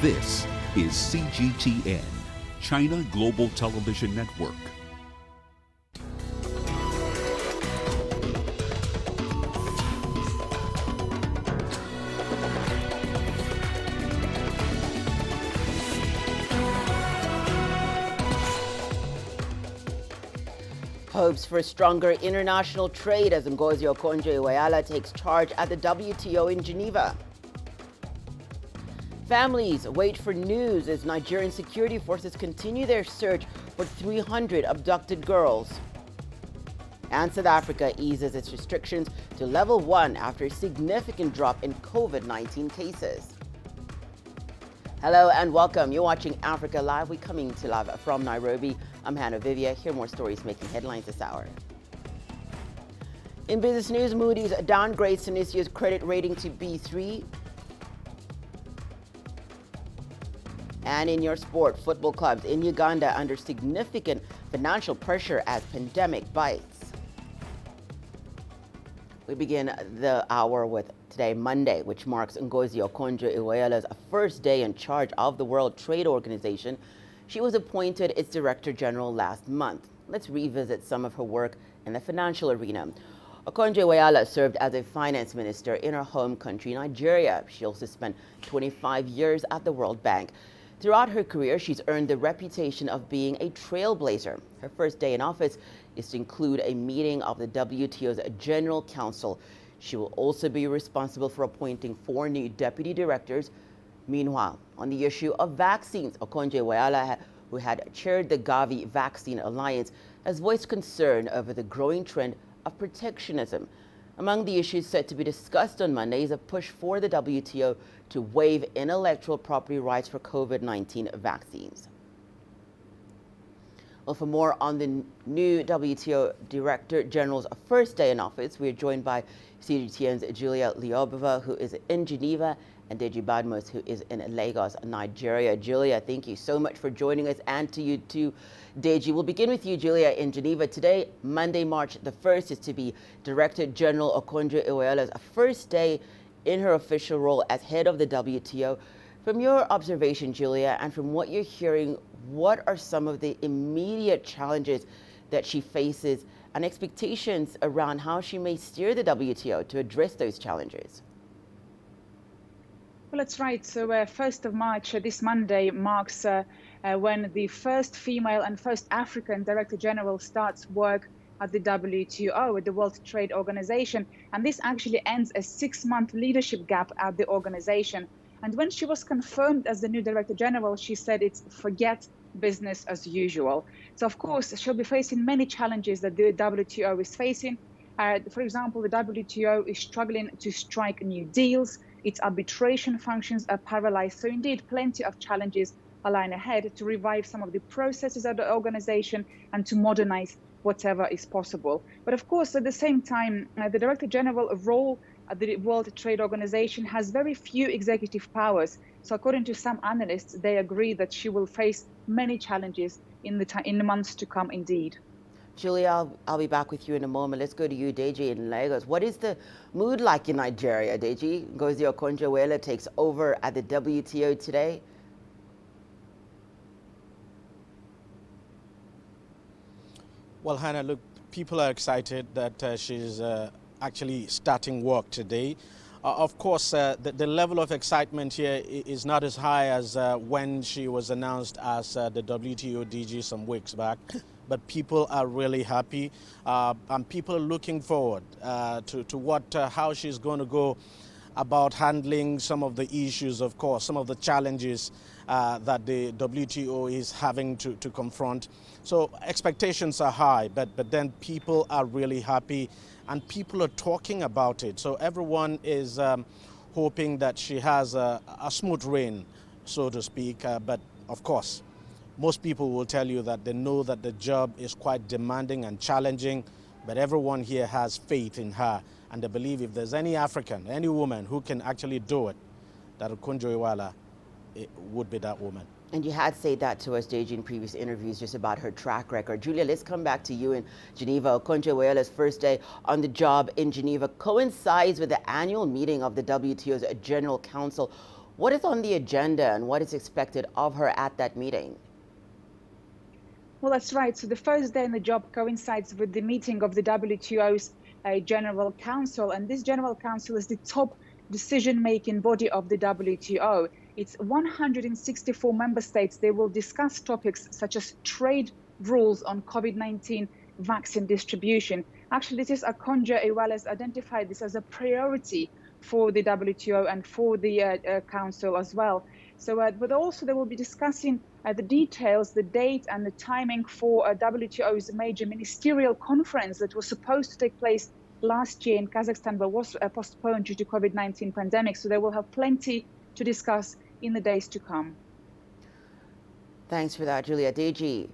This is CGTN, China Global Television Network. Hopes for stronger international trade as Ngozi Okonjo-Iweala takes charge at the WTO in Geneva. Families wait for news as Nigerian security forces continue their search for 300 abducted girls. And South Africa eases its restrictions to level 1 after a significant drop in COVID-19 cases. Hello and welcome. You're watching Africa Live. We're coming to live from Nairobi. I'm Hannah Viviers. Here are more stories making headlines this hour. In business news, Moody's downgrades Tunisia's credit rating to B3. And in your sport, football clubs in Uganda under significant financial pressure as pandemic bites. We begin the hour with today, Monday, which marks Ngozi Okonjo-Iweala's first day in charge of the World Trade Organization. She was appointed its Director General last month. Let's revisit some of her work in the financial arena. Okonjo-Iweala served as a finance minister in her home country, Nigeria. She also spent 25 years at the World Bank. Throughout her career, she's earned the reputation of being a trailblazer. Her first day in office is to include a meeting of the WTO's General Council. She will also be responsible for appointing 4 new deputy directors. Meanwhile, on the issue of vaccines, Okonjo-Iweala, who had chaired the Gavi Vaccine Alliance, has voiced concern over the growing trend of protectionism. Among the issues set to be discussed on Monday is a push for the WTO to waive intellectual property rights for COVID-19 vaccines. Well, for more on the new WTO Director General's first day in office, we are joined by CGTN's Julia Liobova, who is in Geneva, and Deji Badmus, who is in Lagos, Nigeria. Julia, thank you so much for joining us, and to you too, Deji. We'll begin with you, Julia, in Geneva. Today, Monday, March the 1st, is to be Director General Okonjo-Iweala's first day in her official role as head of the WTO. From your observation, Julia, and from what you're hearing, what are some of the immediate challenges that she faces and expectations around how she may steer the WTO to address those challenges? Well, that's right. So 1st of March, this Monday, marks when the first female and first African Director General starts work at the WTO, at the World Trade Organization. And this actually ends a 6-month leadership gap at the organization. And when she was confirmed as the new Director General, she said it's forget business as usual. So, of course, she'll be facing many challenges that the WTO is facing. For example, the WTO is struggling to strike new deals. Its arbitration functions are paralyzed. So indeed, plenty of challenges are lying ahead to revive some of the processes of the organization and to modernize whatever is possible. But of course, at the same time, the Director General role at the World Trade Organization has very few executive powers. So according to some analysts, they agree that she will face many challenges in the months to come indeed. Julia, I'll be back with you in a moment. Let's go to you, Deji, in Lagos. What is the mood like in Nigeria, Deji? Ngozi Okonjo-Iweala takes over at the WTO today. Well, Hannah, look, people are excited that she's actually starting work today. Of course, the level of excitement here is not as high as when she was announced as the WTO DG some weeks back. But people are really happy, and people are looking forward to how she's going to go about handling some of the issues, of course, some of the challenges that the WTO is having to confront. So expectations are high, but then people are really happy, and people are talking about it. So everyone is hoping that she has a smooth reign, so to speak, but of course, most people will tell you that they know that the job is quite demanding and challenging, but everyone here has faith in her, and they believe if there's any African, any woman who can actually do it, that Okonjo-Iweala would be that woman. And you had said that to us, Deji, in previous interviews, just about her track record. Julia, let's come back to you in Geneva. Okonjo-Iweala's first day on the job in Geneva coincides with the annual meeting of the WTO's General Council. What is on the agenda and what is expected of her at that meeting? Well, that's right. So the first day in the job coincides with the meeting of the WTO's General Council. And this General Council is the top decision-making body of the WTO. It's 164 member states. They will discuss topics such as trade rules on COVID-19 vaccine distribution. Actually, this is Akonjo Iweala's identified this as a priority for the WTO and for the Council as well. So, but also they will be discussing the details, the date and the timing for WTO's major ministerial conference that was supposed to take place last year in Kazakhstan, but was postponed due to COVID-19 pandemic. So they will have plenty to discuss in the days to come. Thanks for that, Julia. Deji,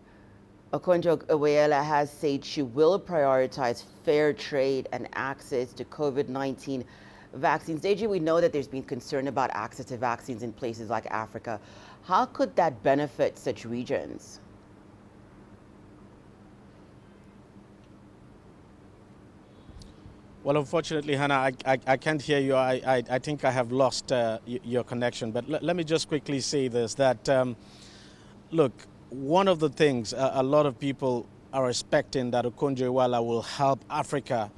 Akonjo Iweala has said she will prioritize fair trade and access to COVID-19 vaccines. Deji, we know that there's been concern about access to vaccines in places like Africa. How could that benefit such regions? Well, unfortunately, Hannah, I can't hear you. I think I have lost your connection. But let me just quickly say this, that, look, one of the things a lot of people are expecting that Akonjo Iweala will help Africa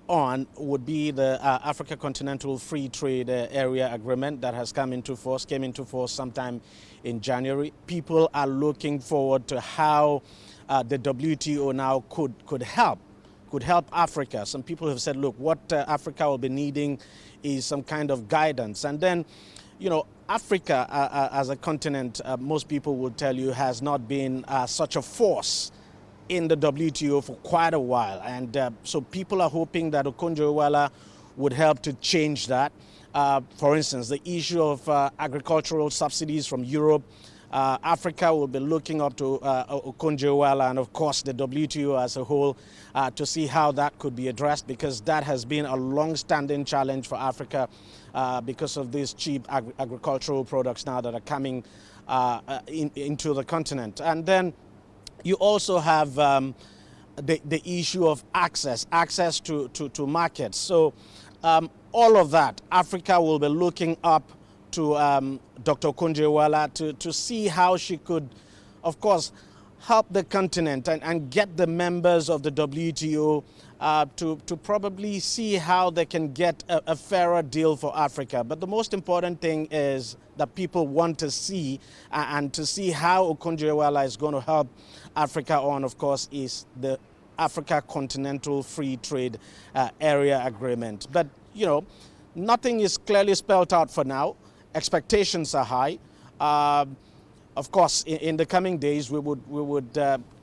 on would be the Africa Continental Free Trade Area Agreement that has came into force sometime in January. People are looking forward to how the WTO now could help Africa. Some people have said, look, what Africa will be needing is some kind of guidance. And then, you know, Africa as a continent, most people will tell you, has not been such a force in the WTO for quite a while. And so people are hoping that Akonjo Iweala would help to change that. For instance, the issue of agricultural subsidies from Europe, Africa will be looking up to Akonjo Iweala and, of course, the WTO as a whole to see how that could be addressed, because that has been a long-standing challenge for Africa because of these cheap agricultural products now that are coming into the continent. And then you also have the issue of access to markets. So all of that, Africa will be looking up to Dr. Akonjo Iweala to see how she could, of course, help the continent and get the members of the WTO to probably see how they can get a fairer deal for Africa. But the most important thing is that people want to see and to see how Akonjo Iweala is going to help Africa on, of course, is the Africa Continental Free Trade Area Agreement. But, you know, nothing is clearly spelled out for now. Expectations are high. Of course, in the coming days,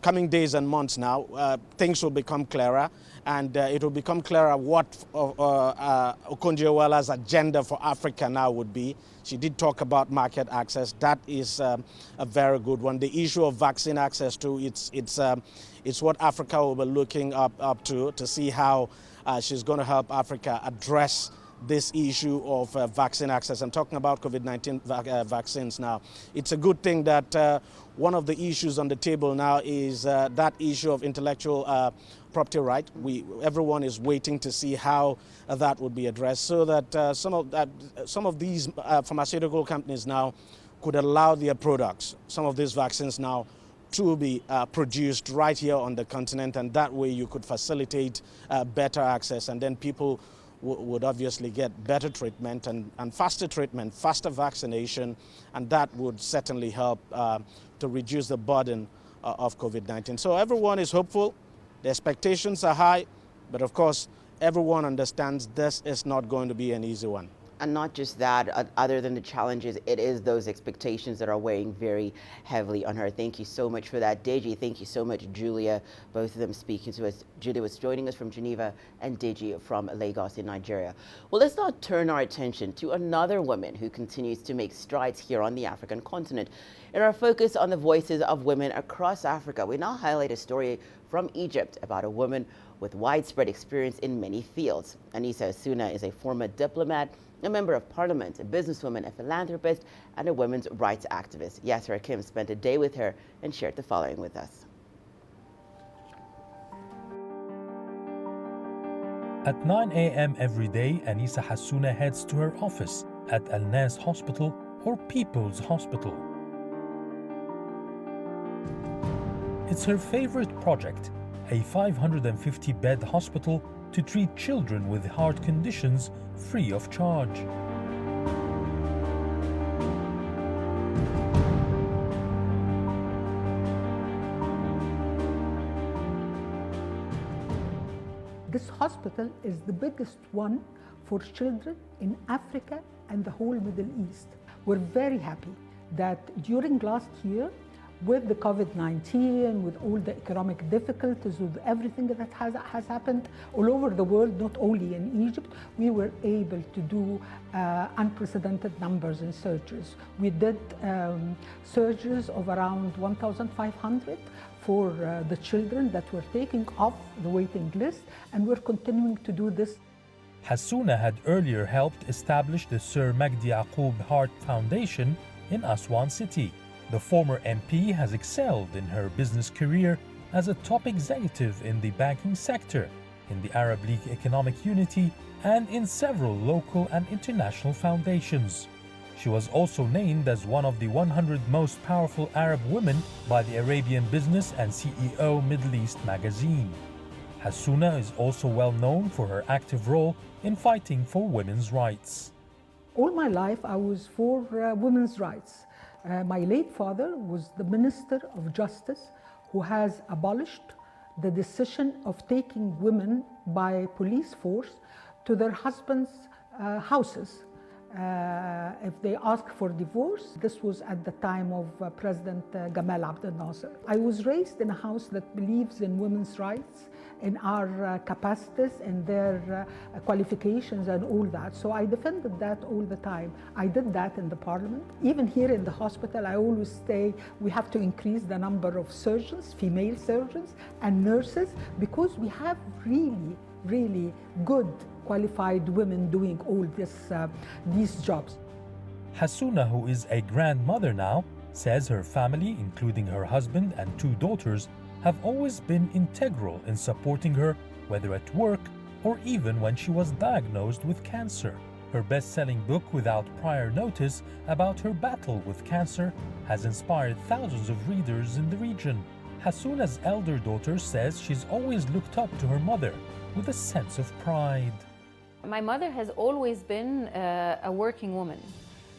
coming days and months now, things will become clearer, and it will become clearer what Akonjo Iweala's agenda for Africa now would be. She did talk about market access. That is a very good one. The issue of vaccine access too, it's what Africa will be looking up to see how she's going to help Africa address this issue of vaccine access. I'm talking about COVID-19 vaccines now. It's a good thing that one of the issues on the table now is that issue of intellectual property right. Everyone is waiting to see how that would be addressed, so that some of these pharmaceutical companies now could allow their products, some of these vaccines now, to be produced right here on the continent, and that way you could facilitate better access, and then people would obviously get better treatment and faster treatment, faster vaccination, and that would certainly help to reduce the burden of COVID-19. So everyone is hopeful, the expectations are high, but of course everyone understands this is not going to be an easy one. And not just that, other than the challenges, it is those expectations that are weighing very heavily on her. Thank you so much for that, Deji. Thank you so much, Julia, both of them speaking to us. Julia was joining us from Geneva and Deji from Lagos in Nigeria. Well, let's now turn our attention to another woman who continues to make strides here on the African continent. In our focus on the voices of women across Africa, we now highlight a story from Egypt about a woman with widespread experience in many fields. Anissa Asuna is a former diplomat, a member of parliament, a businesswoman, a philanthropist, and a women's rights activist. Yasser Hakim spent a day with her and shared the following with us. At 9 a.m. every day, Anissa Hassouna heads to her office at Al Nas Hospital or People's Hospital. It's her favorite project, a 550-bed hospital to treat children with heart conditions free of charge. This hospital is the biggest one for children in Africa and the whole Middle East. We're very happy that during last year, with the COVID-19, with all the economic difficulties, with everything that has happened all over the world, not only in Egypt, we were able to do unprecedented numbers in surgeries. We did surgeries of around 1,500 for the children that were taking off the waiting list, and we're continuing to do this. Hassouna had earlier helped establish the Sir Magdi Yaqub Heart Foundation in Aswan City. The former MP has excelled in her business career as a top executive in the banking sector, in the Arab League Economic Unity, and in several local and international foundations. She was also named as one of the 100 most powerful Arab women by the Arabian Business and CEO Middle East magazine. Hassouna is also well known for her active role in fighting for women's rights. All my life I was for women's rights. My late father was the Minister of Justice who has abolished the decision of taking women by police force to their husbands' houses. If they ask for divorce, this was at the time of President Gamal Abdel Nasser. I was raised in a house that believes in women's rights, in our capacities, in their qualifications and all that. So I defended that all the time. I did that in the parliament. Even here in the hospital, I always say we have to increase the number of surgeons, female surgeons and nurses, because we have really good qualified women doing all these jobs. Hassouna, who is a grandmother now, says her family, including her husband and 2 daughters, have always been integral in supporting her, whether at work or even when she was diagnosed with cancer. Her best-selling book, Without Prior Notice, about her battle with cancer, has inspired thousands of readers in the region. Hassouna's elder daughter says she's always looked up to her mother with a sense of pride. My mother has always been a working woman,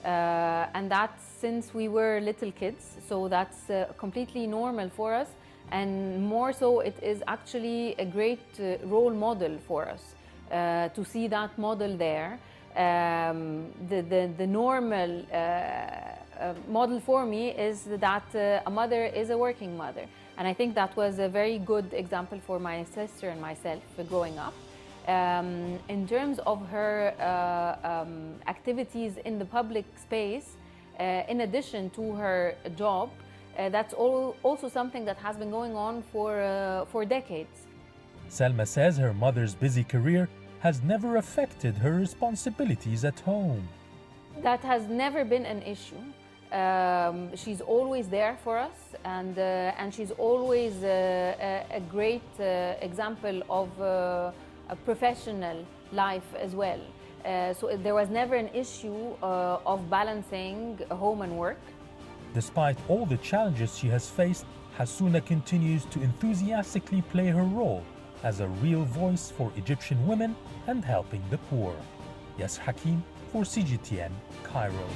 and that's since we were little kids, so that's completely normal for us, and more so it is actually a great role model for us to see that model there. The normal model for me is that a mother is a working mother, and I think that was a very good example for my sister and myself growing up. In terms of her activities in the public space, in addition to her job, that's also something that has been going on for decades. Selma says her mother's busy career has never affected her responsibilities at home. That has never been an issue. She's always there for us, and she's always a great example of a professional life as well. So there was never an issue of balancing home and work. Despite all the challenges she has faced, Hassouna continues to enthusiastically play her role as a real voice for Egyptian women and helping the poor. Yes, Hakim for CGTN, Cairo.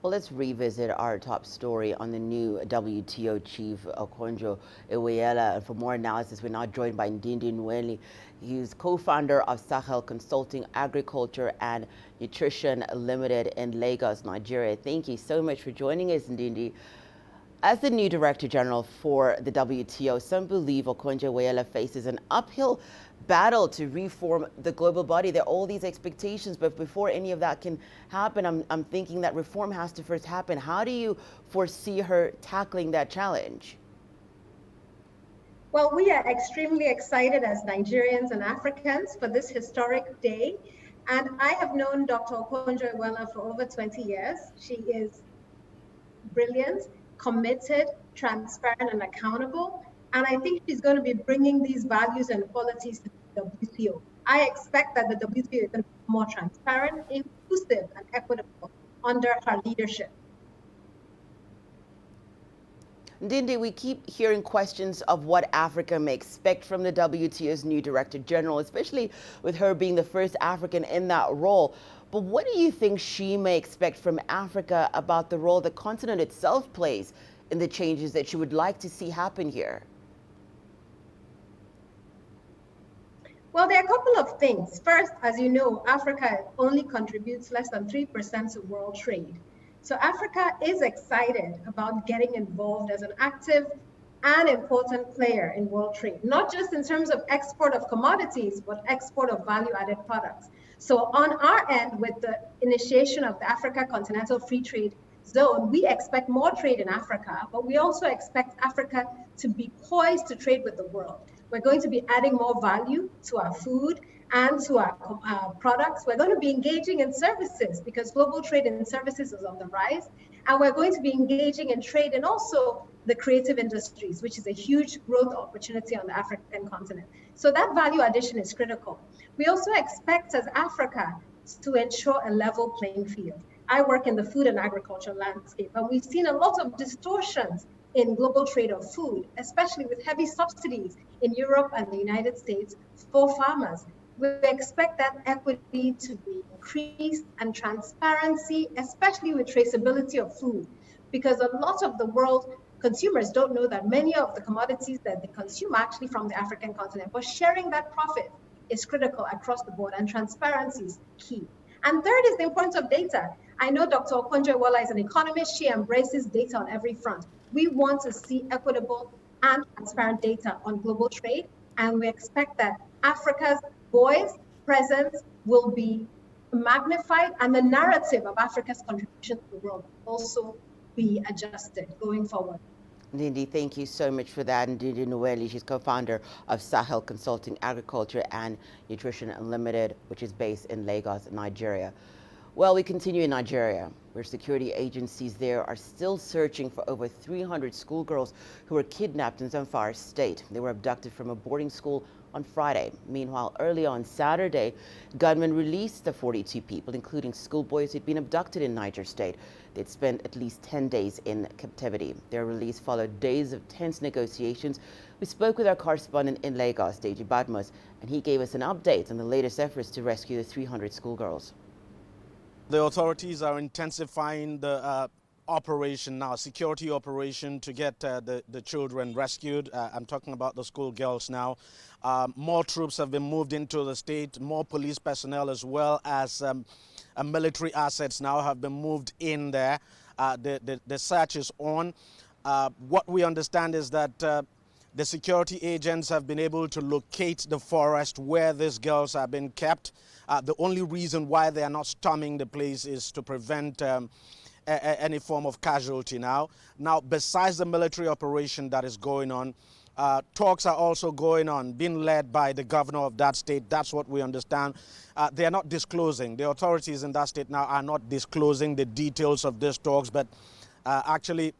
Well, let's revisit our top story on the new WTO chief, Okonjo Iweala. And for more analysis, we're now joined by Ndindi Nweli. He's co-founder of Sahel Consulting Agriculture and Nutrition Limited in Lagos, Nigeria. Thank you so much for joining us, Ndindi. As the new Director General for the WTO, some believe Okonjo Iweala faces an uphill battle to reform the global body. There are all these expectations, but before any of that can happen, I'm thinking that reform has to first happen. How do you foresee her tackling that challenge? Well, we are extremely excited as Nigerians and Africans for this historic day. And I have known Dr. Okonjo Iweala for over 20 years. She is brilliant, committed, transparent, and accountable. And I think she's going to be bringing these values and qualities to the WTO. I expect that the WTO is going to be more transparent, inclusive, and equitable under her leadership. Ndindi, we keep hearing questions of what Africa may expect from the WTO's new Director General, especially with her being the first African in that role. But what do you think she may expect from Africa about the role the continent itself plays in the changes that she would like to see happen here? Well, there are a couple of things. First, as you know, Africa only contributes less than 3% to world trade. So Africa is excited about getting involved as an active and important player in world trade, not just in terms of export of commodities, but export of value-added products. So on our end, with the initiation of the Africa Continental Free Trade Zone, we expect more trade in Africa, but we also expect Africa to be poised to trade with the world. We're going to be adding more value to our food and to our products. We're going to be engaging in services because global trade in services is on the rise. And we're going to be engaging in trade and also the creative industries, which is a huge growth opportunity on the African continent. So that value addition is critical. We also expect as Africa to ensure a level playing field. I work in the food and agriculture landscape, and we've seen a lot of distortions in global trade of food, especially with heavy subsidies in Europe and the United States for farmers. We expect that equity to be increased and transparency, especially with traceability of food, because a lot of the world consumers don't know that many of the commodities that they consume are actually from the African continent. But sharing that profit is critical across the board, and transparency is key. And third is the importance of data. I know Dr. Okonjo-Iweala is an economist. She embraces data on every front. We want to see equitable and transparent data on global trade, and we expect that Africa's voice, presence will be magnified, and the narrative of Africa's contribution to the world will also be adjusted going forward. Ndindi, thank you so much for that. Ndindi Nweli, she's co-founder of Sahel Consulting Agriculture and Nutrition Unlimited, which is based in Lagos, Nigeria. Well, we continue in Nigeria, where security agencies there are still searching for over 300 schoolgirls who were kidnapped in Zamfara State. They were abducted from a boarding school on Friday. Meanwhile, early on Saturday, gunmen released the 42 people, including schoolboys who'd been abducted in Niger State. They'd spent at least 10 days in captivity. Their release followed days of tense negotiations. We spoke with our correspondent in Lagos, Deji Badmus, and he gave us an update on the latest efforts to rescue the 300 schoolgirls. The authorities are intensifying the operation now, security operation to get the children rescued. I'm talking about the schoolgirls now. More troops have been moved into the state, more police personnel as well as military assets now have been moved in there. The search is on. What we understand is that the security agents have been able to locate the forest where these girls are being kept. The only reason why they are not storming the place is to prevent any form of casualty now. Now, besides the military operation that is going on, talks are also going on, being led by the governor of that state. That's what we understand. They are not disclosing. The authorities in that state now are not disclosing the details of these talks, but actually,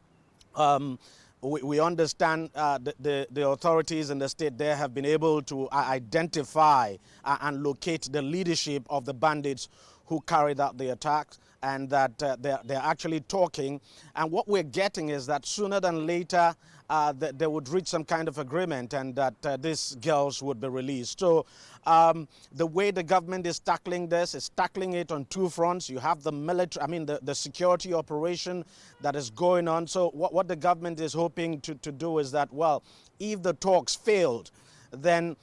we understand the authorities in the state there have been able to identify and locate the leadership of the bandits who carried out the attacks, and that they're actually talking. And what we're getting is that sooner than later, they would reach some kind of agreement, and that these girls would be released. So the way the government is tackling this is tackling it on two fronts. You have the military, the security operation that is going on. So what the government is hoping to do is that, well, if the talks failed, then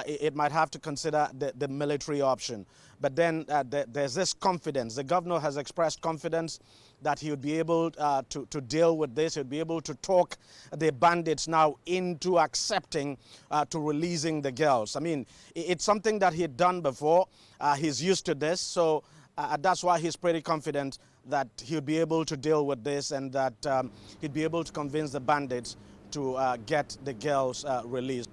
it might have to consider the military option. But then there's this confidence. The governor has expressed confidence that he would be able to deal with this. He'll be able to talk the bandits now into accepting to releasing the girls. I mean, it's something that he'd done before. He's used to this. So that's why he's pretty confident that he'll be able to deal with this, and that he'd be able to convince the bandits to get the girls released.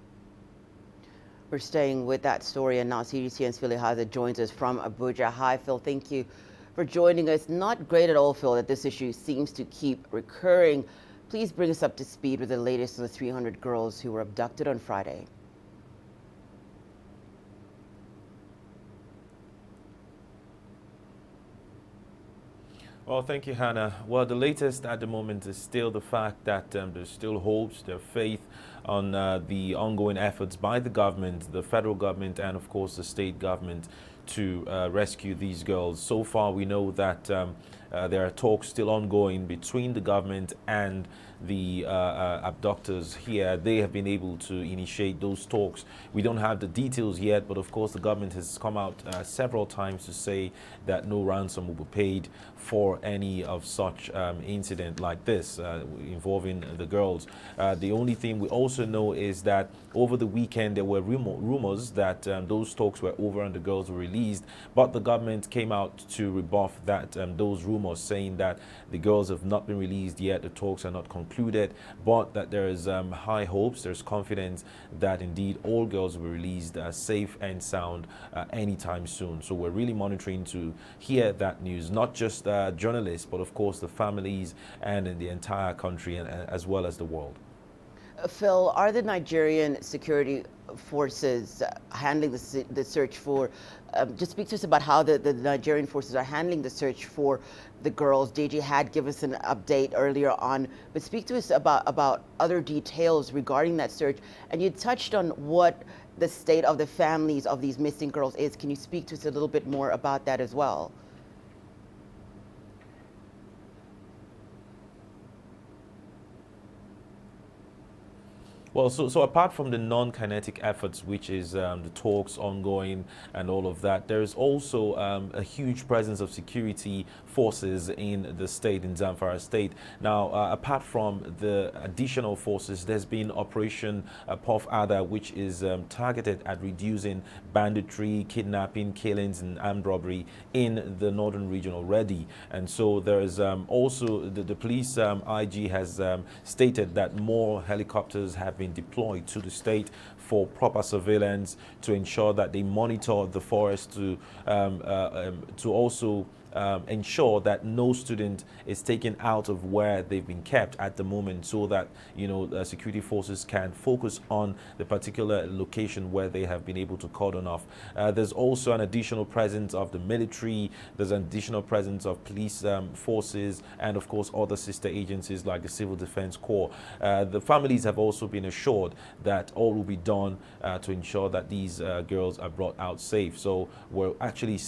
We're staying with that story, and now CGTN's Phil Haza joins us from Abuja. Hi, Phil. Thank you for joining us. Not great at all, Phil, that this issue seems to keep recurring. Please bring us up to speed with the latest on the 300 girls who were abducted on Friday. Well, thank you, Hannah. Well, the latest at the moment is still the fact that there's still hopes, there's faith on the ongoing efforts by the government, the federal government, and of course the state government to rescue these girls. So far, we know that there are talks still ongoing between the government and the abductors here. They have been able to initiate those talks. We don't have the details yet, but of course the government has come out several times to say that no ransom will be paid for any of such incident like this involving the girls. The only thing we also know is that over the weekend there were rumors that those talks were over and the girls were released, but the government came out to rebuff that those rumors, saying that the girls have not been released yet, the talks are not concluded, but that there is high hopes, there's confidence that indeed all girls will be released safe and sound anytime soon. So we're really monitoring to hear that news, not just journalists, but of course the families and in the entire country and as well as the world. Phil, are the Nigerian security forces handling the search for, just speak to us about how the Nigerian forces are handling the search for the girls. JJ had given us an update earlier on, but speak to us about other details regarding that search. And you touched on what the state of the families of these missing girls is. Can you speak to us a little bit more about that as well? Well, so apart from the non-kinetic efforts, which is the talks ongoing and all of that, there is also a huge presence of security forces in the state, in Zamfara state. Now, apart from the additional forces, there's been Operation Puff Ada, which is targeted at reducing banditry, kidnapping, killings, and armed robbery in the northern region already. And so there is also the police IG has stated that more helicopters have been deployed to the state for proper surveillance, to ensure that they monitor the forest, to also ensure that no student is taken out of where they've been kept at the moment, so that security forces can focus on the particular location where they have been able to cordon off. There's also an additional presence of the military, there's an additional presence of police forces, and of course other sister agencies like the Civil Defense Corps. The families have also been assured that all will be done to ensure that these girls are brought out safe. So we're actually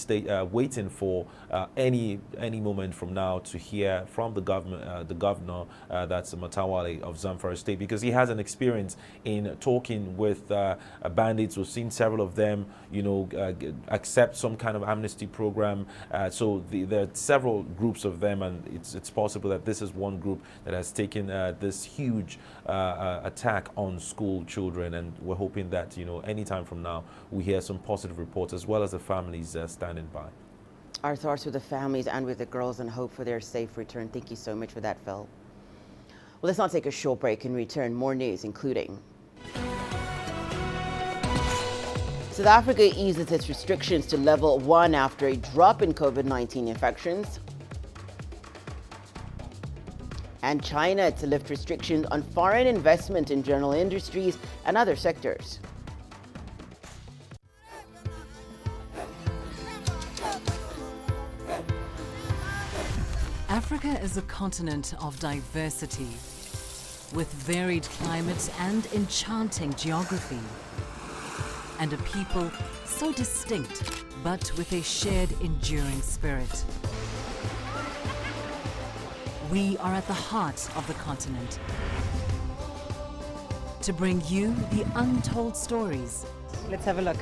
waiting for any moment from now to hear from the governor, that's Matawale of Zamfara State, because he has an experience in talking with bandits. We've seen several of them, accept some kind of amnesty program. So there are several groups of them, and it's possible that this is one group that has taken this huge attack on school children, and we're hoping that anytime from now we hear some positive reports, as well as the families standing by. Our thoughts with the families and with the girls, and hope for their safe return. Thank you so much for that, Phil. Well, let's now take a short break and return. More news, including South Africa eases its restrictions to level 1 after a drop in COVID-19 infections. And China to lift restrictions on foreign investment in general industries and other sectors. Africa is a continent of diversity, with varied climates and enchanting geography, and a people so distinct, but with a shared enduring spirit. We are at the heart of the continent to bring you the untold stories. Let's have a look.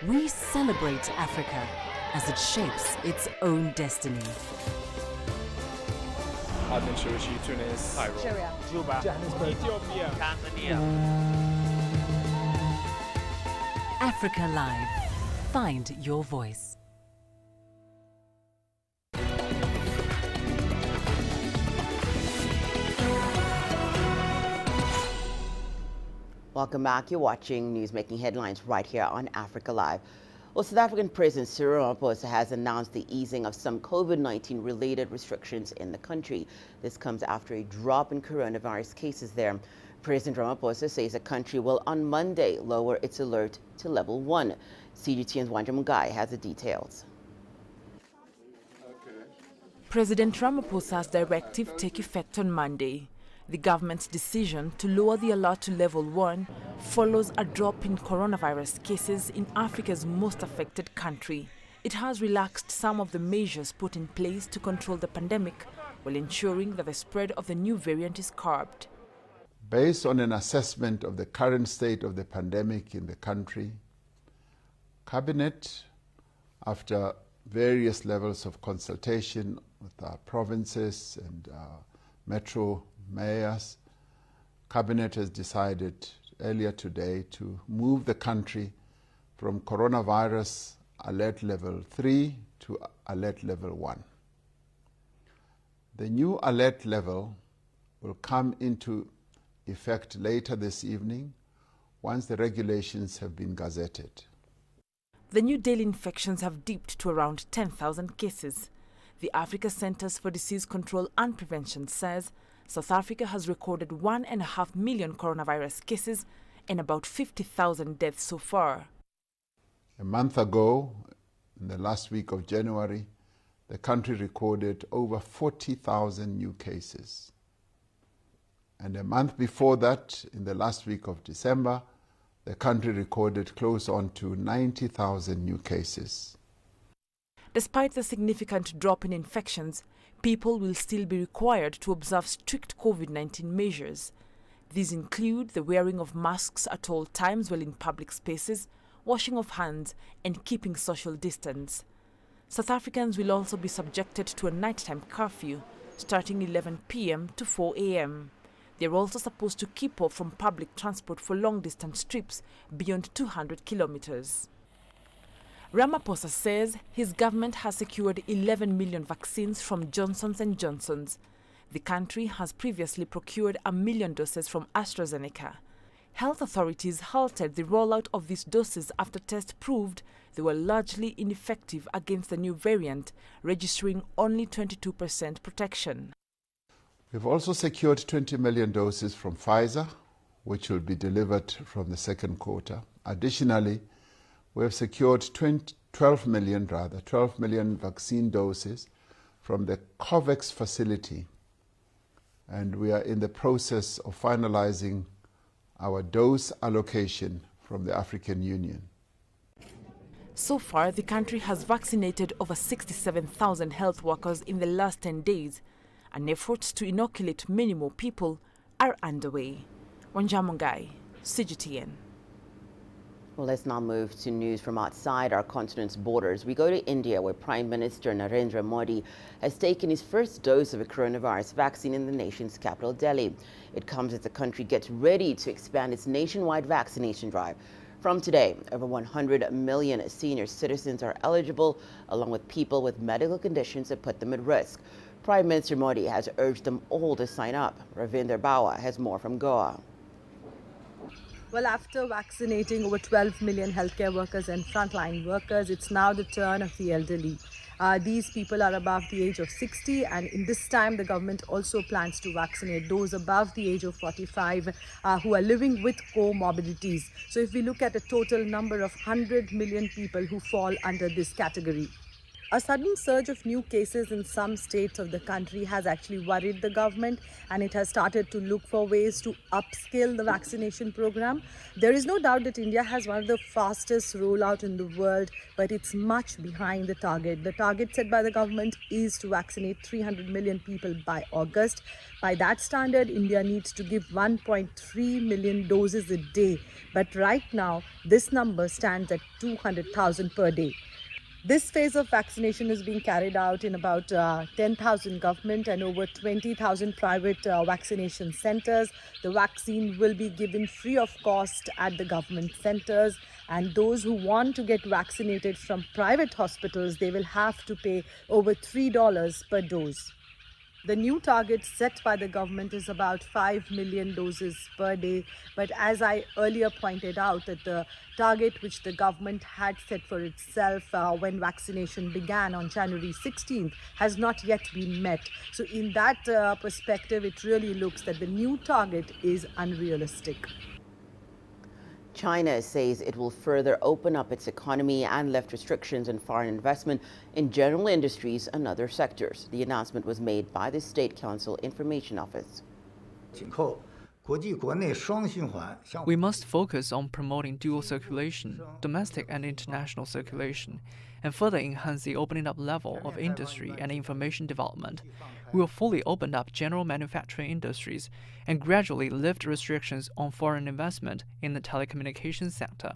We celebrate Africa as it shapes its own destiny. I've been Tunis, Cairo, Juba, Johannesburg, Ethiopia, Tanzania. Africa Live. Find your voice. Welcome back. You're watching News Making Headlines right here on Africa Live. Well, South African President Cyril Ramaphosa has announced the easing of some COVID-19 related restrictions in the country. This comes after a drop in coronavirus cases there. President Ramaphosa says the country will on Monday lower its alert to level 1. CGTN's Wanja Mungai has the details. President Ramaphosa's directive take effect on Monday. The government's decision to lower the alert to level 1 follows a drop in coronavirus cases in Africa's most affected country. It has relaxed some of the measures put in place to control the pandemic while ensuring that the spread of the new variant is curbed. Based on an assessment of the current state of the pandemic in the country, Cabinet, after various levels of consultation with our provinces and metro mayors, Cabinet has decided earlier today to move the country from coronavirus alert level 3 to alert level 1. The new alert level will come into effect later this evening once the regulations have been gazetted. The new daily infections have dipped to around 10,000 cases. The Africa Centers for Disease Control and Prevention says South Africa has recorded 1.5 million coronavirus cases and about 50,000 deaths so far. A month ago, in the last week of January, the country recorded over 40,000 new cases. And a month before that, in the last week of December, the country recorded close on to 90,000 new cases. Despite the significant drop in infections, people will still be required to observe strict COVID-19 measures. These include the wearing of masks at all times while in public spaces, washing of hands, and keeping social distance. South Africans will also be subjected to a nighttime curfew starting 11 p.m. to 4 a.m. They're also supposed to keep off from public transport for long-distance trips beyond 200 kilometers. Ramaphosa says his government has secured 11 million vaccines from Johnson & Johnson's. The country has previously procured 1 million doses from AstraZeneca. Health authorities halted the rollout of these doses after tests proved they were largely ineffective against the new variant, registering only 22% protection. We've also secured 20 million doses from Pfizer, which will be delivered from the second quarter. Additionally, we have secured 12 million vaccine doses from the COVAX facility, and we are in the process of finalizing our dose allocation from the African Union. So far, the country has vaccinated over 67,000 health workers in the last 10 days, and efforts to inoculate many more people are underway. Wanja Mungai, CGTN. Well, let's now move to news from outside our continent's borders. We go to India, where Prime Minister Narendra Modi has taken his first dose of a coronavirus vaccine in the nation's capital, Delhi. It comes as the country gets ready to expand its nationwide vaccination drive. From today, over 100 million senior citizens are eligible, along with people with medical conditions that put them at risk. Prime Minister Modi has urged them all to sign up. Ravinder Bawa has more from Goa. Well, after vaccinating over 12 million healthcare workers and frontline workers, it's now the turn of the elderly. These people are above the age of 60, and in this time the government also plans to vaccinate those above the age of 45 who are living with comorbidities. So if we look at a total number of 100 million people who fall under this category. A sudden surge of new cases in some states of the country has actually worried the government, and it has started to look for ways to upscale the vaccination program. There is no doubt that India has one of the fastest rollout in the world, but it's much behind the target. The target set by the government is to vaccinate 300 million people by August. By that standard, India needs to give 1.3 million doses a day. But right now, this number stands at 200,000 per day. This phase of vaccination is being carried out in about 10,000 government and over 20,000 private vaccination centers. The vaccine will be given free of cost at the government centers, and those who want to get vaccinated from private hospitals, they will have to pay over $3 per dose. The new target set by the government is about 5 million doses per day. But as I earlier pointed out, that the target which the government had set for itself when vaccination began on January 16th has not yet been met. So in that perspective, it really looks that the new target is unrealistic. China says it will further open up its economy and lift restrictions on foreign investment in general industries and other sectors. The announcement was made by the State Council Information Office. We must focus on promoting dual circulation, domestic and international circulation, and further enhance the opening up level of industry and information development. We will fully open up general manufacturing industries and gradually lift restrictions on foreign investment in the telecommunications sector.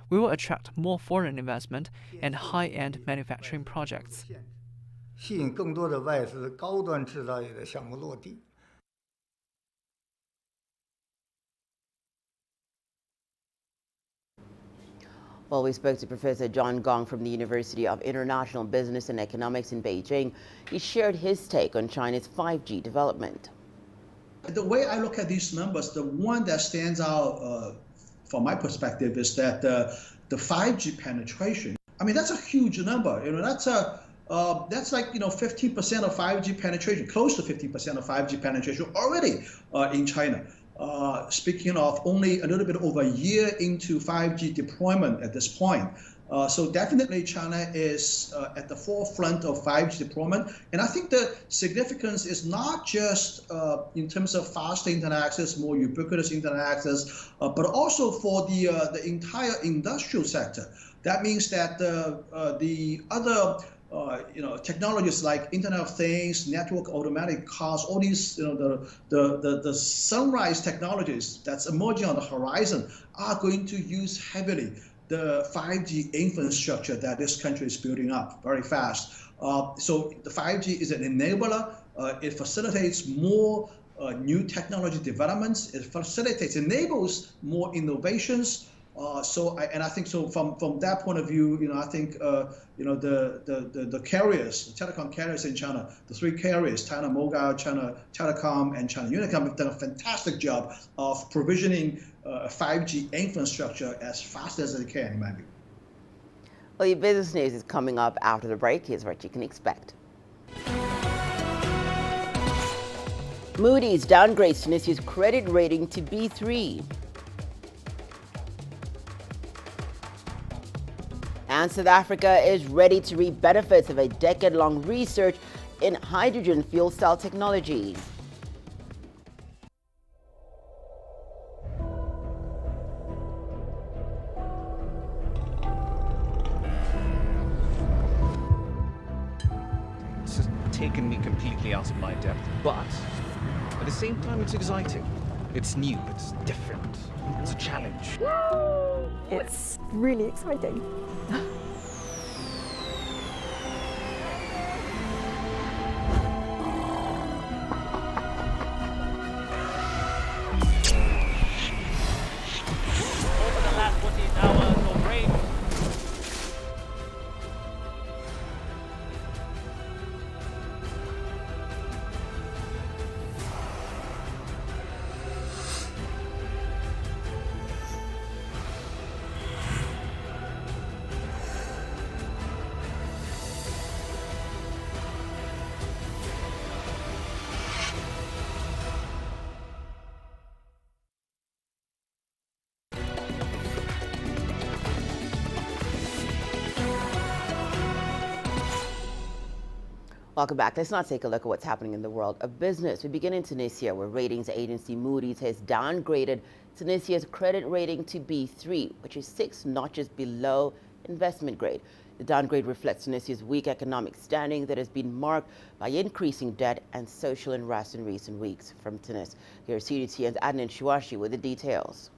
We will attract more foreign investment and high-end manufacturing projects. Well, we spoke to Professor John Gong from the University of International Business and Economics in Beijing. He shared his take on China's 5G development. The way I look at these numbers, the one that stands out from my perspective is that the 5G penetration. I mean, that's a huge number. That's like 15% of 5G penetration, close to 15% of 5G penetration already in China. Speaking of only a little bit over a year into 5G deployment at this point. So definitely China is at the forefront of 5G deployment. And I think the significance is not just in terms of faster internet access, more ubiquitous internet access, but also for the entire industrial sector. That means that the other technologies like Internet of Things, network automatic cars, all these, the sunrise technologies that's emerging on the horizon are going to use heavily the 5G infrastructure that this country is building up very fast. So the 5G is an enabler. It facilitates more new technology developments. It enables more innovations. I think so from that point of view, I think the carriers, the telecom carriers in China, the three carriers, China Mobile, China Telecom, and China Unicom, have done a fantastic job of provisioning 5G infrastructure as fast as they can, in my view. Well, your business news is coming up after the break. Here's what you can expect. Moody's downgrades Tunisia's credit rating to B3. And South Africa is ready to reap benefits of a decade-long research in hydrogen fuel cell technology. It's just taken me completely out of my depth, but at the same time it's exciting. It's new, it's different, it's a challenge. It's really exciting. Welcome back. Let's now take a look at what's happening in the world of business. We begin in Tunisia, where ratings agency Moody's has downgraded Tunisia's credit rating to B3, which is 6 notches below investment grade. The downgrade reflects Tunisia's weak economic standing that has been marked by increasing debt and social unrest in recent weeks. From Tunis, here's CGTN's Adnan Chouachi with the details.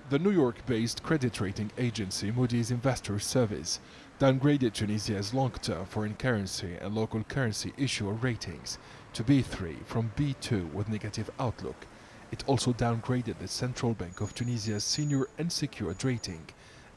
The New York-based credit rating agency Moody's Investor Service downgraded Tunisia's long-term foreign currency and local currency issuer ratings to B3 from B2 with negative outlook. It also downgraded the Central Bank of Tunisia's senior unsecured rating,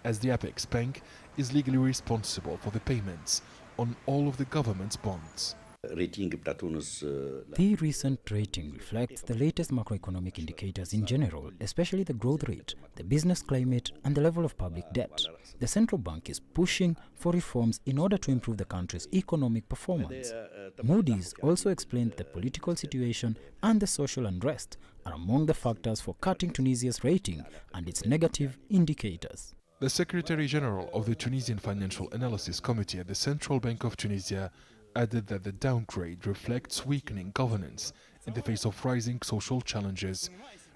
as the Apex Bank is legally responsible for the payments on all of the government's bonds. The recent rating reflects the latest macroeconomic indicators in general, especially the growth rate, the business climate, and the level of public debt. The central bank is pushing for reforms in order to improve the country's economic performance. Moody's also explained the political situation and the social unrest are among the factors for cutting Tunisia's rating and its negative indicators. The Secretary General of the Tunisian Financial Analysis Committee at the Central Bank of Tunisia added that the downgrade reflects weakening governance in the face of rising social challenges.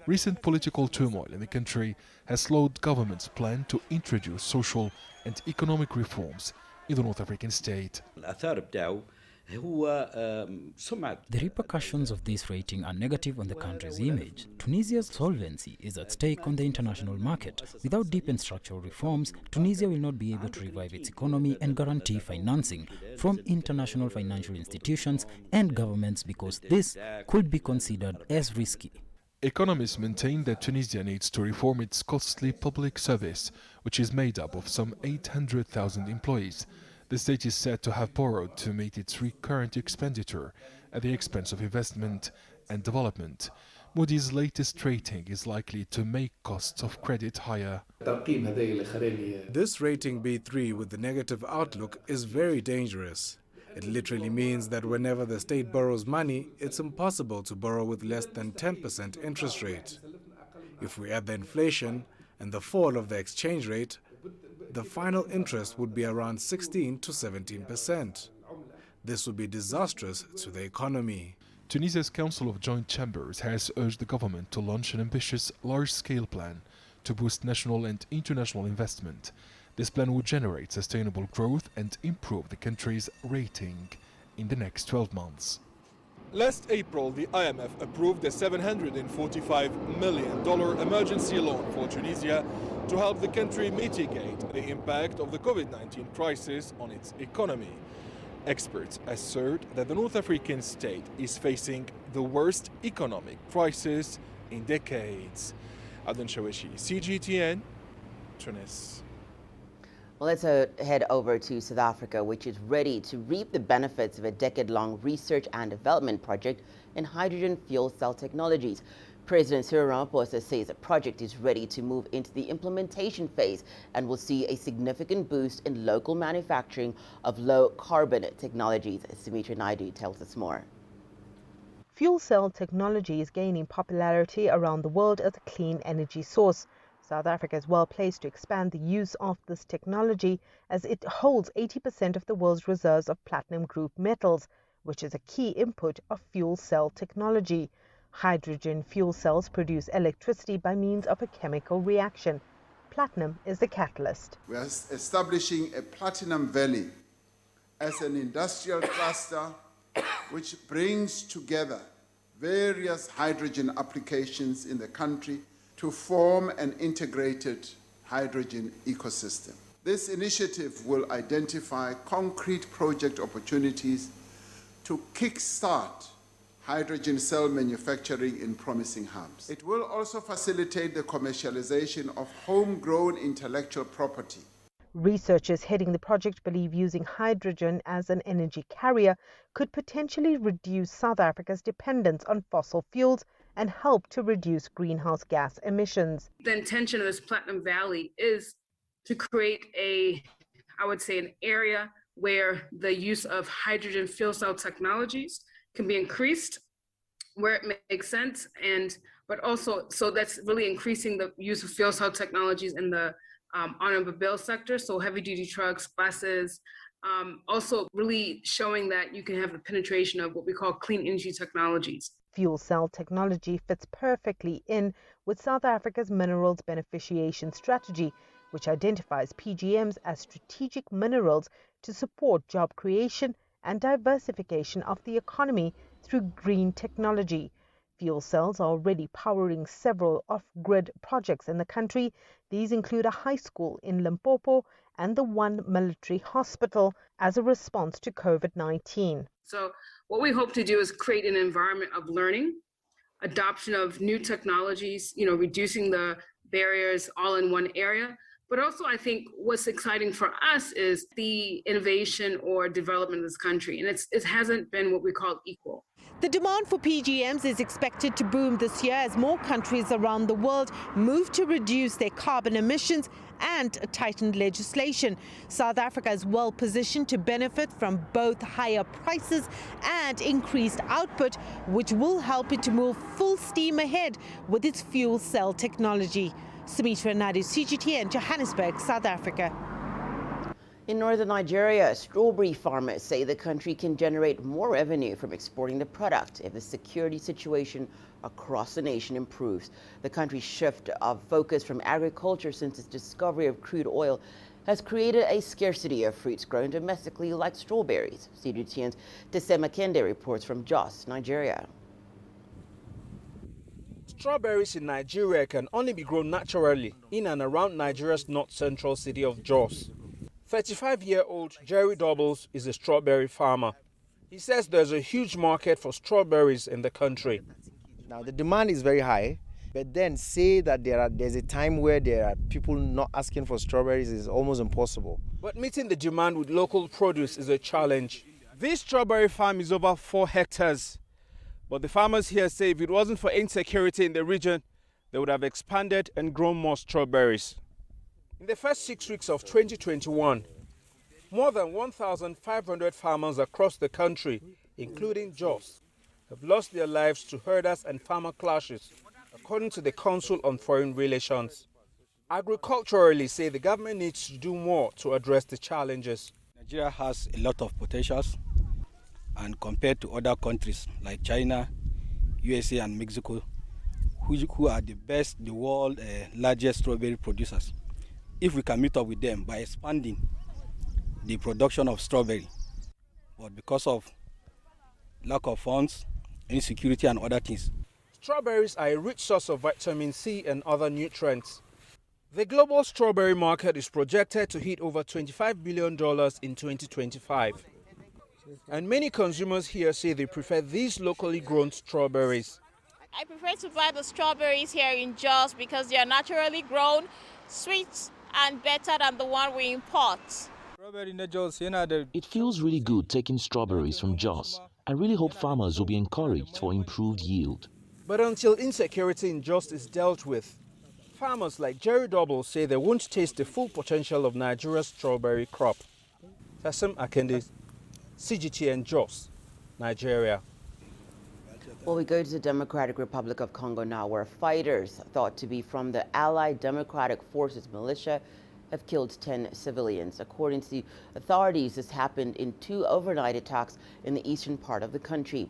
Recent political turmoil in the country has slowed government's plan to introduce social and economic reforms in the North African state. The repercussions of this rating are negative on the country's image. Tunisia's solvency is at stake on the international market. Without deep and structural reforms, Tunisia will not be able to revive its economy and guarantee financing from international financial institutions and governments because this could be considered as risky. Economists maintain that Tunisia needs to reform its costly public service, which is made up of some 800,000 employees. The state is said to have borrowed to meet its recurrent expenditure at the expense of investment and development. Moody's latest rating is likely to make costs of credit higher. This rating B3 with the negative outlook is very dangerous. It literally means that whenever the state borrows money, it's impossible to borrow with less than 10% interest rate. If we add the inflation and the fall of the exchange rate, the final interest would be around 16 to 17%. This would be disastrous to the economy. Tunisia's Council of Joint Chambers has urged the government to launch an ambitious, large-scale plan to boost national and international investment. This plan would generate sustainable growth and improve the country's rating in the next 12 months. Last April, the IMF approved a $745 million emergency loan for Tunisia to help the country mitigate the impact of the COVID-19 crisis on its economy. Experts assert that the North African state is facing the worst economic crisis in decades. Adnan Shawishi, CGTN, Tunis. Well, let's head over to South Africa, which is ready to reap the benefits of a decade-long research and development project in hydrogen fuel cell technologies. President Cyril Ramaphosa says the project is ready to move into the implementation phase and will see a significant boost in local manufacturing of low-carbon technologies. Sumitra Naidu tells us more. Fuel cell technology is gaining popularity around the world as a clean energy source. South Africa is well placed to expand the use of this technology as it holds 80% of the world's reserves of platinum group metals, which is a key input of fuel cell technology. Hydrogen fuel cells produce electricity by means of a chemical reaction. Platinum is the catalyst. We are establishing a Platinum Valley as an industrial cluster which brings together various hydrogen applications in the country to form an integrated hydrogen ecosystem. This initiative will identify concrete project opportunities to kickstart hydrogen cell manufacturing in promising hubs. It will also facilitate the commercialization of homegrown intellectual property. Researchers heading the project believe using hydrogen as an energy carrier could potentially reduce South Africa's dependence on fossil fuels and help to reduce greenhouse gas emissions. The intention of this Platinum Valley is to create an area where the use of hydrogen fuel cell technologies can be increased where it makes sense, but also so that's really increasing the use of fuel cell technologies in the automobile sector, so heavy duty trucks, buses, also really showing that you can have the penetration of what we call clean energy technologies. Fuel cell technology fits perfectly in with South Africa's minerals beneficiation strategy, which identifies PGMs as strategic minerals to support job creation and diversification of the economy through green technology. Fuel cells are already powering several off-grid projects in the country. These include a high school in Limpopo and the one military hospital as a response to COVID-19. So what we hope to do is create an environment of learning, adoption of new technologies, reducing the barriers all in one area, But also, I think what's exciting for us is the innovation or development of this country. And it hasn't been what we call equal. The demand for PGMs is expected to boom this year as more countries around the world move to reduce their carbon emissions and tightened legislation. South Africa is well positioned to benefit from both higher prices and increased output, which will help it to move full steam ahead with its fuel cell technology. Sumitra Naidu, CGTN, Johannesburg, South Africa. In northern Nigeria, strawberry farmers say the country can generate more revenue from exporting the product if the security situation across the nation improves. The country's shift of focus from agriculture since its discovery of crude oil has created a scarcity of fruits grown domestically like strawberries. CGTN's Tesema Kende reports from Jos, Nigeria. Strawberries in Nigeria can only be grown naturally in and around Nigeria's north-central city of Jos. 35-year-old Jerry Doubles is a strawberry farmer. He says there's a huge market for strawberries in the country. Now the demand is very high, but then say that there's a time where there are people not asking for strawberries is almost impossible. But meeting the demand with local produce is a challenge. This strawberry farm is over 4 hectares. But the farmers here say if it wasn't for insecurity in the region, they would have expanded and grown more strawberries. In the first 6 weeks of 2021, more than 1,500 farmers across the country, including Jos, have lost their lives to herders and farmer clashes, according to the Council on Foreign Relations. Agriculturally, say the government needs to do more to address the challenges. Nigeria has a lot of potentials, and compared to other countries like China, USA and Mexico, who are the world's largest strawberry producers, if we can meet up with them by expanding the production of strawberry. But because of lack of funds, insecurity and other things. Strawberries are a rich source of vitamin C and other nutrients. The global strawberry market is projected to hit over $25 billion in 2025. And many consumers here say they prefer these locally grown strawberries. I prefer to buy the strawberries here in Jos because they are naturally grown, sweet and better than the one we import. It feels really good taking strawberries from Jos. I really hope farmers will be encouraged for improved yield. But until insecurity in Jos is dealt with, farmers like Jerry Double say they won't taste the full potential of Nigeria's strawberry crop. Tassim Akende, CGTN Jos, Nigeria. Well, we go to the Democratic Republic of Congo now, where fighters thought to be from the Allied Democratic Forces militia have killed 10 civilians. According to the authorities, this happened in 2 overnight attacks in the eastern part of the country.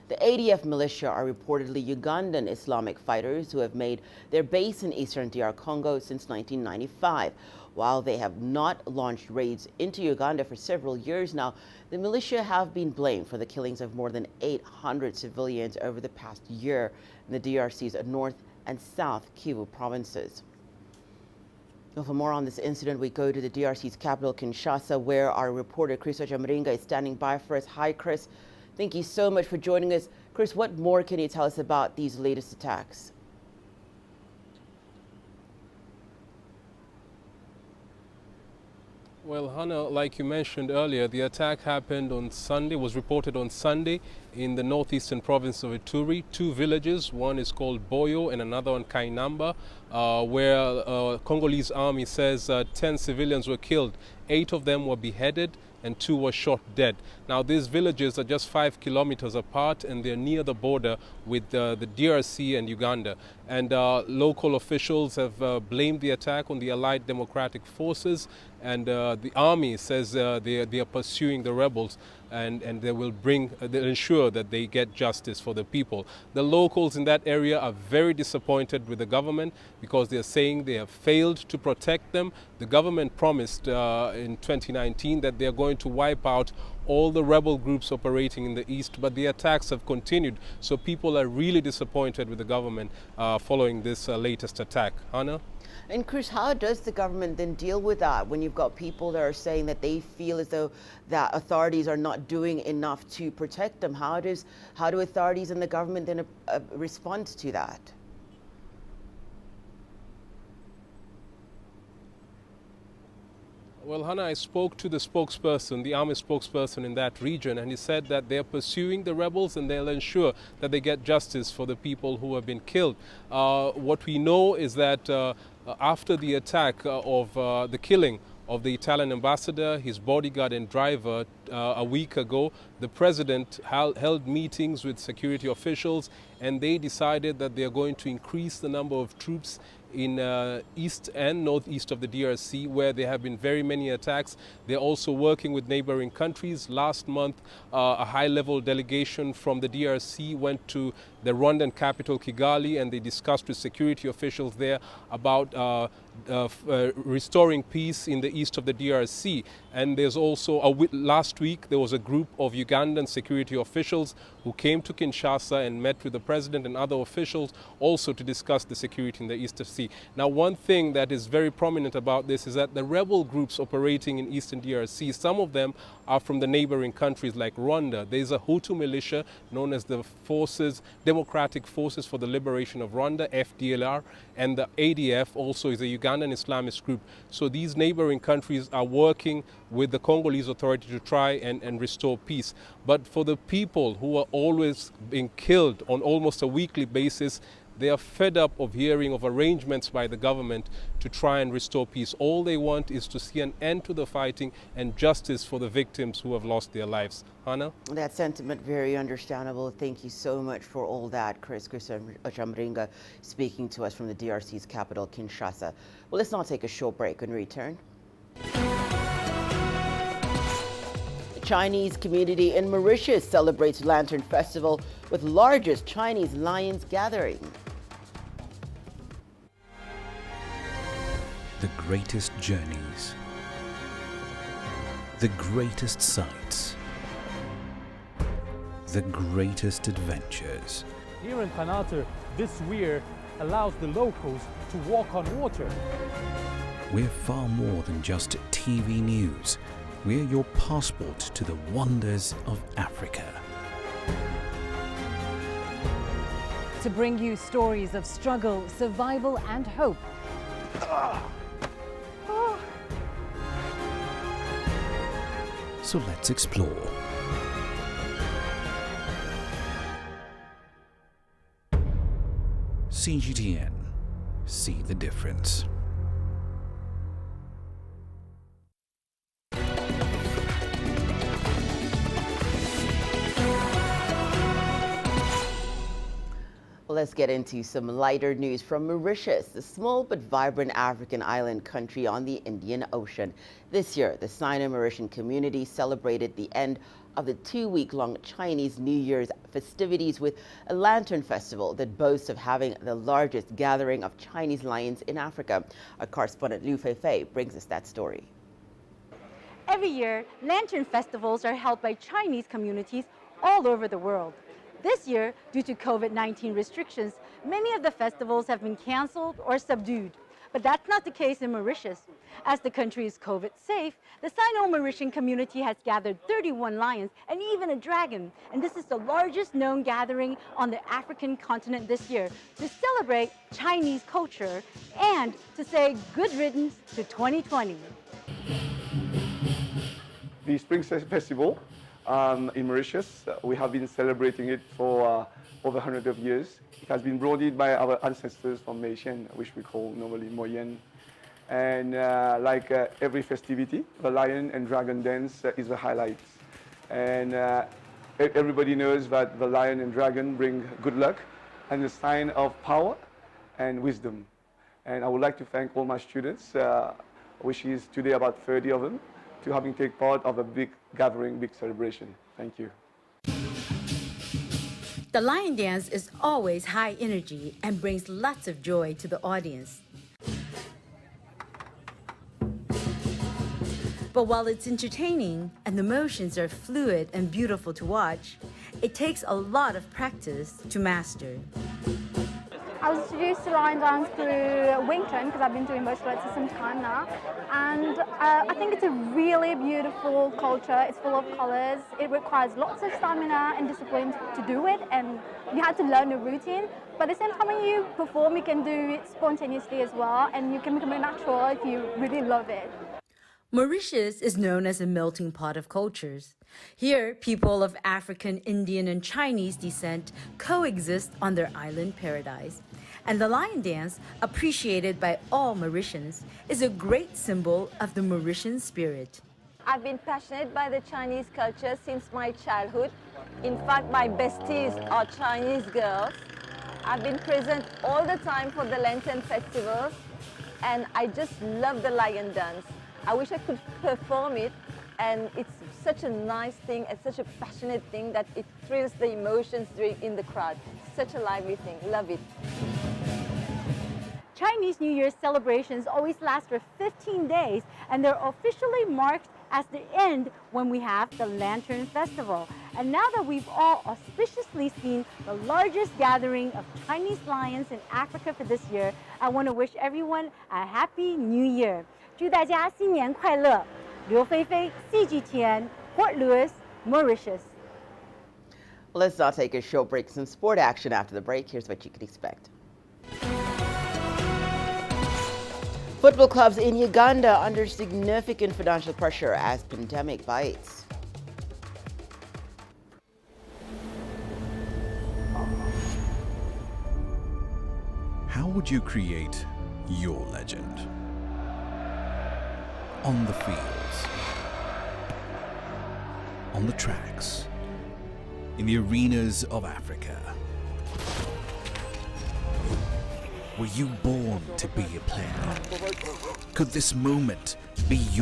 The ADF militia are reportedly Ugandan Islamic fighters who have made their base in eastern DR Congo since 1995. While they have not launched raids into Uganda for several years now, the militia have been blamed for the killings of more than 800 civilians over the past year in the DRC's North and South Kivu provinces. Now, for more on this incident, we go to the DRC's capital, Kinshasa, where our reporter Chris Ojamringa is standing by for us. Hi, Chris. Thank you so much for joining us. Chris, what more can you tell us about these latest attacks? Well, Hannah, like you mentioned earlier, the attack happened on Sunday, was reported on Sunday in the northeastern province of Ituri. 2 villages, one is called Boyo and another one Kainamba, where Congolese army says 10 civilians were killed. 8 of them were beheaded and 2 were shot dead. Now, these villages are just 5 kilometers apart and they're near the border with the DRC and Uganda. And local officials have blamed the attack on the Allied Democratic Forces, and the army says they are pursuing the rebels, and they will they'll ensure that they get justice for the people. The locals in that area are very disappointed with the government because they're saying they have failed to protect them. The government promised in 2019 that they're going to wipe out all the rebel groups operating in the east, but the attacks have continued. So people are really disappointed with the government following this latest attack. Hannah? And Chris, how does the government then deal with that when you've got people that are saying that they feel as though that authorities are not doing enough to protect them? How do authorities and the government then respond to that? Well, Hannah, I spoke to the spokesperson, the army spokesperson in that region, and he said that they're pursuing the rebels and they'll ensure that they get justice for the people who have been killed. What we know is that after the attack of the killing of the Italian ambassador, his bodyguard and driver a week ago, the president held meetings with security officials, and they decided that they are going to increase the number of troops in east and northeast of the DRC, where there have been very many attacks. They're also working with neighboring countries. Last month, a high-level delegation from the DRC went to the Rwandan capital, Kigali, and they discussed with security officials there about restoring peace in the east of the DRC. And there's also, last week, there was a group of Ugandan security officials who came to Kinshasa and met with the president and other officials also to discuss the security in the East of Sea. Now, one thing that is very prominent about this is that the rebel groups operating in eastern DRC, some of them are from the neighboring countries like Rwanda. There's a Hutu militia known as the Democratic Forces for the Liberation of Rwanda, FDLR, and the ADF also is a Ugandan Islamist group. So these neighboring countries are working with the Congolese authority to try and restore peace. But for the people who are always being killed on almost a weekly basis, they are fed up of hearing of arrangements by the government to try and restore peace. All they want is to see an end to the fighting and justice for the victims who have lost their lives. Hannah? That sentiment, very understandable. Thank you so much for all that, Chris Ochamringa, speaking to us from the DRC's capital, Kinshasa. Well, let's now take a short break and return. The Chinese community in Mauritius celebrates Lantern Festival with largest Chinese lions gathering. The greatest journeys, the greatest sights, the greatest adventures. Here in Kanater, this weir allows the locals to walk on water. We're far more than just TV news. We're your passport to the wonders of Africa. To bring you stories of struggle, survival and hope. So let's explore. CGTN. See the difference. Let's get into some lighter news from Mauritius, the small but vibrant African island country on the Indian Ocean. This year, the Sino-Mauritian community celebrated the end of the 2-week-long Chinese New Year's festivities with a lantern festival that boasts of having the largest gathering of Chinese lions in Africa. Our correspondent Liu Feifei brings us that story. Every year, lantern festivals are held by Chinese communities all over the world. This year, due to COVID-19 restrictions, many of the festivals have been cancelled or subdued. But that's not the case in Mauritius. As the country is COVID safe, the Sino-Mauritian community has gathered 31 lions and even a dragon. And this is the largest known gathering on the African continent this year to celebrate Chinese culture and to say good riddance to 2020. The Spring Festival in Mauritius, we have been celebrating it for over 100 of years. It has been brought in by our ancestors from Meishen, which we call normally Moyen. And like every festivity, the lion and dragon dance is the highlight. And everybody knows that the lion and dragon bring good luck and a sign of power and wisdom. And I would like to thank all my students, which is today about 30 of them, to having taken part of a big gathering, big celebration. Thank you. The lion dance is always high energy and brings lots of joy to the audience. But while it's entertaining and the motions are fluid and beautiful to watch, it takes a lot of practice to master. I was introduced to lion dance through Wing Chun because I've been doing martial arts for some time now, and I think it's a really beautiful culture. It's full of colors. It requires lots of stamina and discipline to do it, and you have to learn the routine. But at the same time, when you perform, you can do it spontaneously as well, and you can become a natural if you really love it. Mauritius is known as a melting pot of cultures. Here, people of African, Indian, and Chinese descent coexist on their island paradise. And the lion dance, appreciated by all Mauritians, is a great symbol of the Mauritian spirit. I've been passionate by the Chinese culture since my childhood. In fact, my besties are Chinese girls. I've been present all the time for the Lantern festivals, and I just love the lion dance. I wish I could perform it, and it's such a nice thing and such a passionate thing that it thrills the emotions in the crowd. Such a lively thing. Love it. Chinese New Year celebrations always last for 15 days, and they're officially marked as the end when we have the Lantern Festival. And now that we've all auspiciously seen the largest gathering of Chinese lions in Africa for this year, I want to wish everyone a happy New Year. 祝大家新年快乐！刘菲菲 CGTN, Port Louis, Mauritius. Let's now take a short break. Some sport action after the break. Here's what you can expect. Football clubs in Uganda under significant financial pressure as pandemic bites. How would you create your legend? On the fields, on the tracks, in the arenas of Africa. Were you born to be a player? Could this moment be your